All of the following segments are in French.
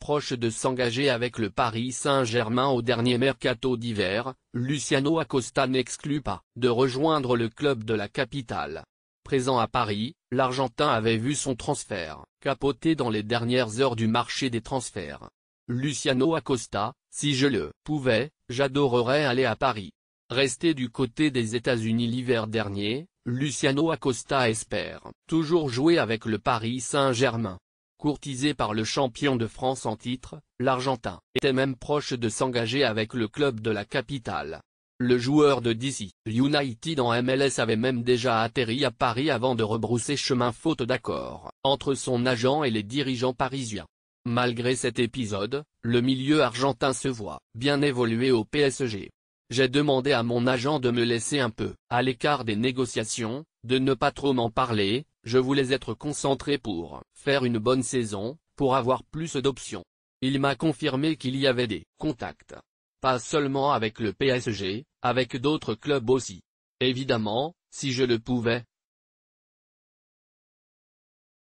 proche de s'engager avec le Paris Saint-Germain au dernier mercato d'hiver, Luciano Acosta n'exclut pas de rejoindre le club de la capitale. Présent à Paris, l'Argentin avait vu son transfert capoter dans les dernières heures du marché des transferts. Luciano Acosta: si je le pouvais, j'adorerais aller à Paris. Resté du côté des États-Unis l'hiver dernier, Luciano Acosta espère toujours jouer avec le Paris Saint-Germain. Courtisé par le champion de France en titre, l'Argentin était même proche de s'engager avec le club de la capitale. Le joueur de DC United en MLS avait même déjà atterri à Paris avant de rebrousser chemin faute d'accord entre son agent et les dirigeants parisiens. Malgré cet épisode, le milieu argentin se voit bien évoluer au PSG. J'ai demandé à mon agent de me laisser un peu à l'écart des négociations, de ne pas trop m'en parler, je voulais être concentré pour faire une bonne saison, pour avoir plus d'options. Il m'a confirmé qu'il y avait des contacts. Pas seulement avec le PSG, avec d'autres clubs aussi. Évidemment, si je le pouvais,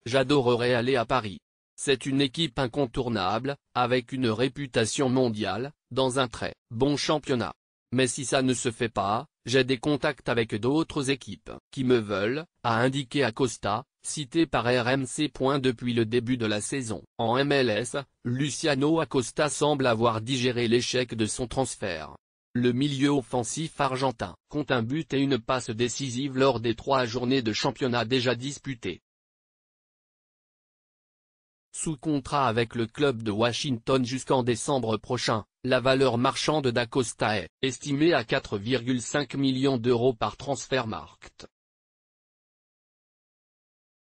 j'adorerais aller à Paris. C'est une équipe incontournable, avec une réputation mondiale, dans un très bon championnat. Mais si ça ne se fait pas, j'ai des contacts avec d'autres équipes qui me veulent, a indiqué Acosta, cité par RMC. Depuis le début de la saison en MLS, Luciano Acosta semble avoir digéré l'échec de son transfert. Le milieu offensif argentin compte un but et une passe décisive lors des 3 journées de championnat déjà disputées. Sous contrat avec le club de Washington jusqu'en décembre prochain, la valeur marchande d'Acosta est estimée à 4,5 millions d'euros par Transfermarkt.